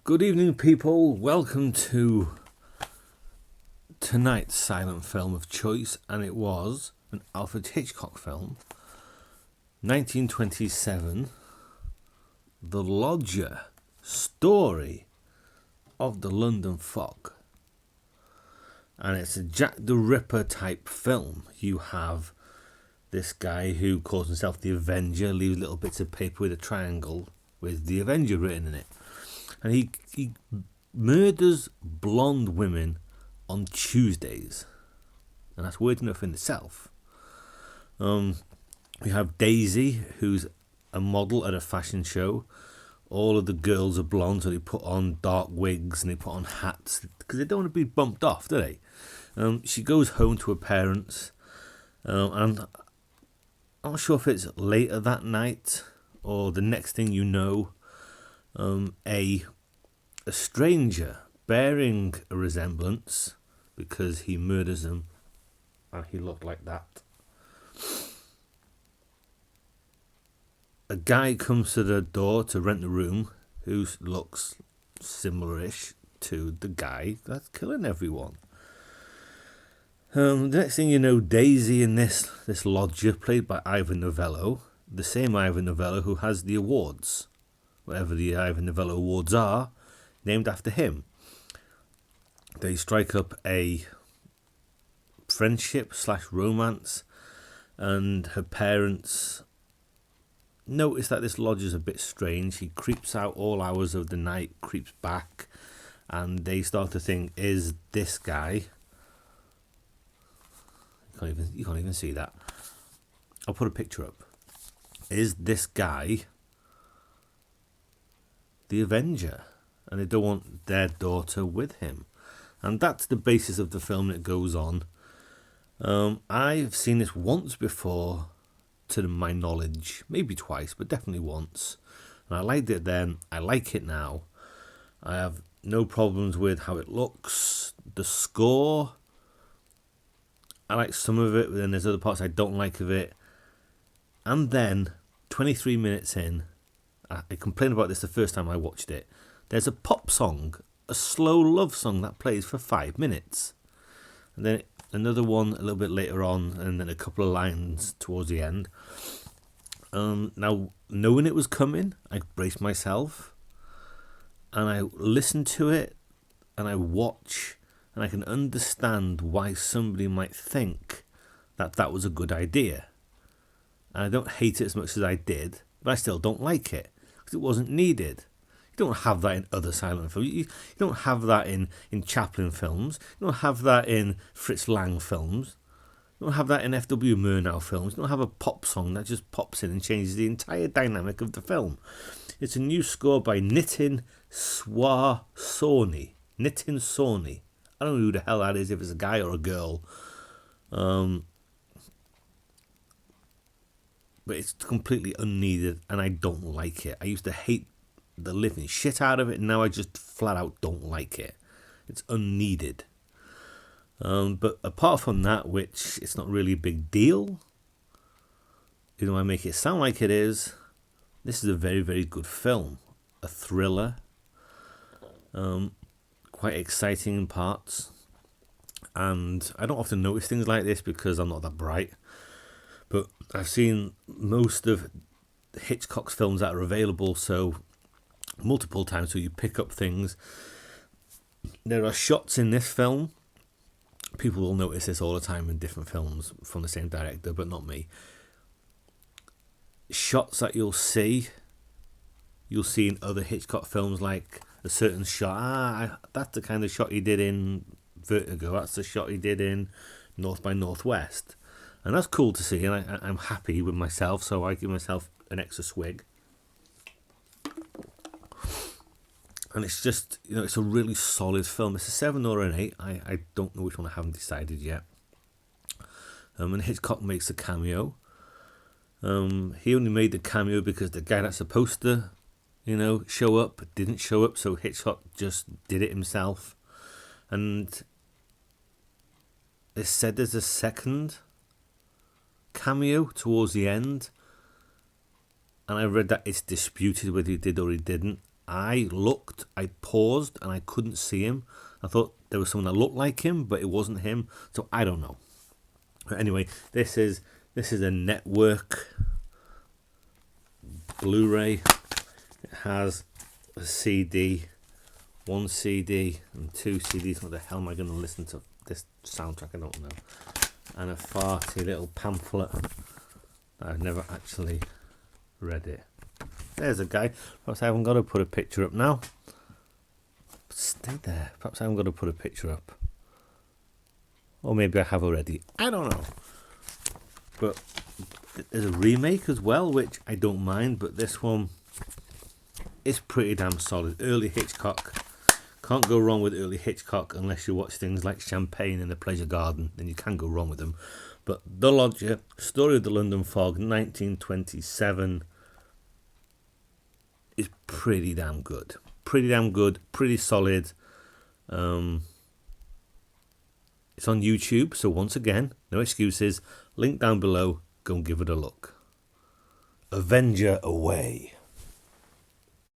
Good evening, people. Welcome to tonight's silent film of choice, and it was an Alfred Hitchcock film, 1927, The Lodger, story of the London Fog. And it's a Jack the Ripper type film. You have this guy who calls himself the Avenger, leaves little bits of paper with a triangle with the Avenger written in it. And he murders blonde women on Tuesdays. And that's weird enough in itself. We have Daisy, who's a model at a fashion show. All of the girls are blonde, so they put on dark wigs and they put on hats because they don't want to be bumped off, do they? She goes home to her parents. And I'm not sure if it's later that night or the next thing you know, a stranger bearing a resemblance because he murders them and he looked like that. A guy comes to the door to rent the room who looks similar-ish to the guy that's killing everyone. The next thing you know, Daisy and this lodger, played by Ivan Novello, the same Ivan Novello who has the awards, whatever the Ivan Novello awards are, named after him. They strike up a friendship / romance, and her parents notice that this lodger's a bit strange. He creeps out all hours of the night, creeps back, and they start to think, is this guy... You can't even see that. I'll put a picture up. Is this guy the Avenger? And they don't want their daughter with him. And that's the basis of the film that goes on. I've seen this once before, to my knowledge. Maybe twice, but definitely once. And I liked it then. I like it now. I have no problems with how it looks. The score, I like some of it, but then there's other parts I don't like of it. And then, 23 minutes in, I complained about this the first time I watched it. There's a pop song, a slow love song that plays for 5 minutes. And then another one a little bit later on, and then a couple of lines towards the end. Now, knowing it was coming, I braced myself, and I listen to it, and I watch, and I can understand why somebody might think that that was a good idea. And I don't hate it as much as I did, but I still don't like it, because it wasn't needed. You don't have that in other silent films. You don't have that in Chaplin films. You don't have that in Fritz Lang films. You don't have that in F.W. Murnau films. You don't have a pop song that just pops in and changes the entire dynamic of the film. It's a new score by Nitin Sawhney. Nitin Sawhney. I don't know who the hell that is, if it's a guy or a girl. But it's completely unneeded, and I don't like it. I used to hate the living shit out of it, and now I just flat out don't like it. It's unneeded. But apart from that, which it's not really a big deal, even though I make it sound like it is, this is a very, very good film. A thriller. Quite exciting in parts. And I don't often notice things like this because I'm not that bright. But I've seen most of Hitchcock's films that are available, so multiple times, so you pick up things. There are shots in this film. People will notice this all the time in different films from the same director, but not me. Shots that you'll see in other Hitchcock films, like a certain shot. That's the kind of shot he did in Vertigo. That's the shot he did in North by Northwest. And that's cool to see, and I'm happy with myself, so I give myself an extra swig. And it's just, it's a really solid film. It's a 7 or an 8. I don't know which one, I haven't decided yet. And Hitchcock makes a cameo. He only made the cameo because the guy that's supposed to, show up didn't show up, so Hitchcock just did it himself. And they said there's a second cameo towards the end, and I read that it's disputed whether he did or he didn't. I looked, I paused, and I couldn't see him. I thought there was someone that looked like him, but it wasn't him. So I don't know. But anyway, this is a network Blu-ray. It has a CD, one CD and two CDs. What the hell am I going to listen to this soundtrack? I don't know. And a farty little pamphlet. I've never actually read it. There's a guy. Perhaps I haven't got to put a picture up now. Stay there. Perhaps I haven't got to put a picture up. Or maybe I have already. I don't know. But there's a remake as well, which I don't mind. But this one is pretty damn solid. Early Hitchcock. Can't go wrong with early Hitchcock unless you watch things like Champagne and The Pleasure Garden. Then you can go wrong with them. But The Lodger, Story of the London Fog, 1927, is pretty damn good. Pretty damn good. Pretty solid. It's on YouTube, so once again, no excuses. Link down below. Go and give it a look. Avenger Away.